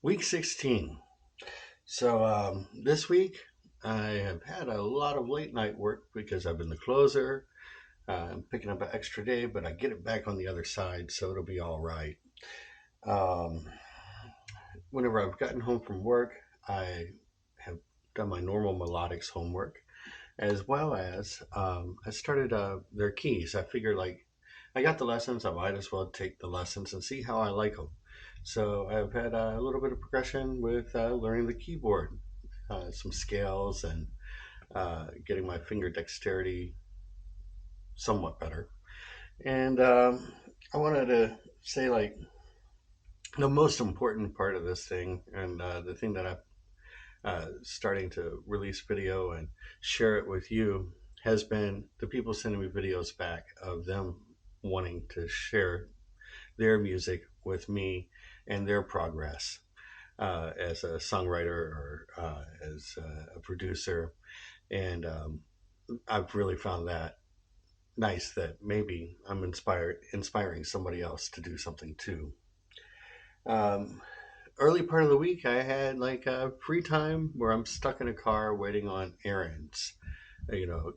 Week 16. This week I have had a lot of late night work because I've been the closer. I'm picking up an extra day, but I get it back on the other side, so it'll be all right. Um, Whenever I've gotten home from work, I have done my normal melodics homework, as well as I started their keys. I figured, like, I got the lessons, I might as well take the lessons and see how I like them. So I've had a little bit of progression with learning the keyboard, some scales, and getting my finger dexterity somewhat better. And I wanted to say, like, the most important part of this thing, and the thing that I'm starting to release video and share it with you, has been the people sending me videos back of them wanting to share their music with me and their progress as a songwriter or as a producer. And I've really found that nice that maybe I'm inspiring somebody else to do something too. Um, Early part of the week, I had like a free time where I'm stuck in a car waiting on errands.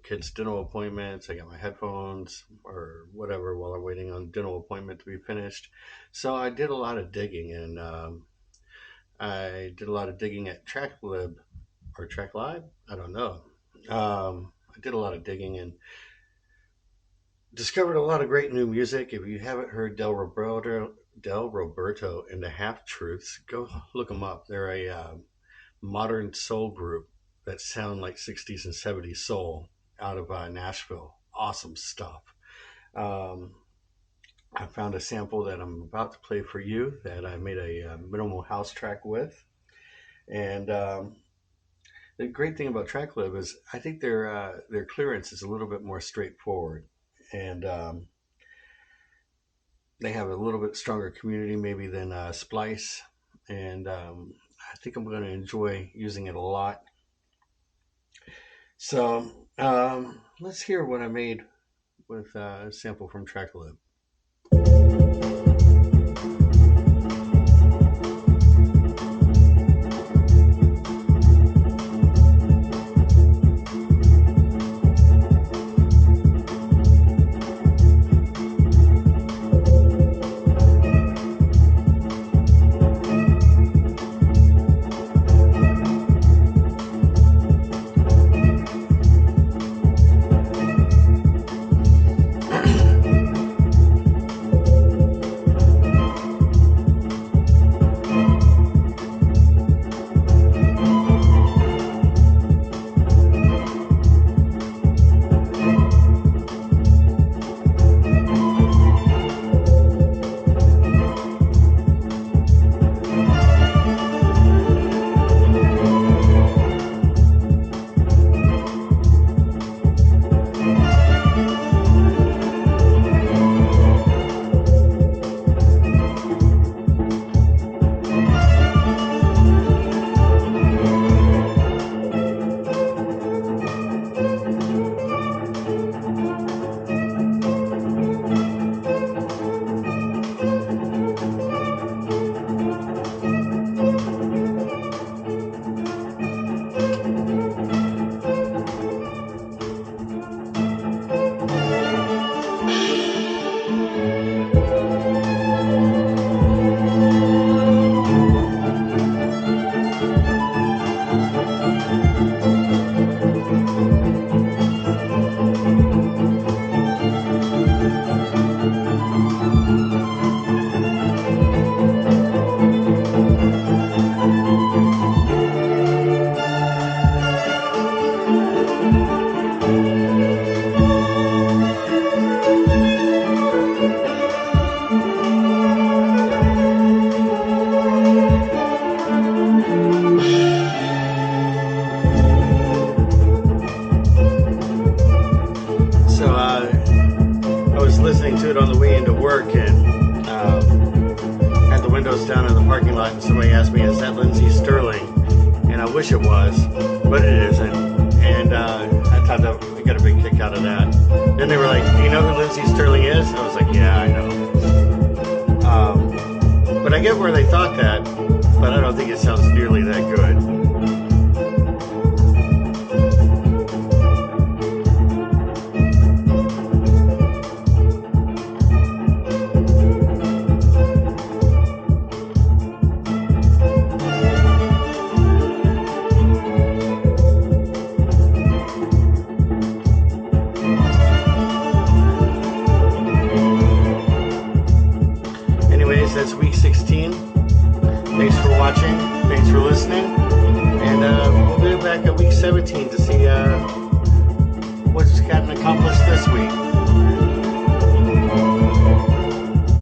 Kids' dental appointments. I got my headphones or whatever while I'm waiting on dental appointment to be finished. So I did a lot of digging, and I did a lot of digging at TrackLib or TrackLive. I don't know. I did a lot of digging and discovered a lot of great new music. If you haven't heard Del Roberto and the Half Truths, go look them up. They're a modern soul group that sound like 60s and 70s soul out of Nashville. Awesome stuff. Um, I found a sample that I'm about to play for you that I made a minimal house track with. And the great thing about TrackLib is I think their clearance is a little bit more straightforward. And they have a little bit stronger community maybe than Splice. And I think I'm going to enjoy using it a lot. So let's hear what I made with a sample from TrackLib. So I was listening to it on the way into work and had the windows down in the parking lot, and somebody asked me, "Is that Lindsey Sterling?" And I wish it was, but it isn't. And I thought that I got a big kick out of that. Then they were like, "Do you know who Lindsey Sterling is?" I was like, "Yeah, I know." But I get where they thought that but I don't think it sounds nearly that good. Anyways, that's week 16. Thanks for watching. Thanks for listening. And we'll be back at week 17 to see what's gotten accomplished this week.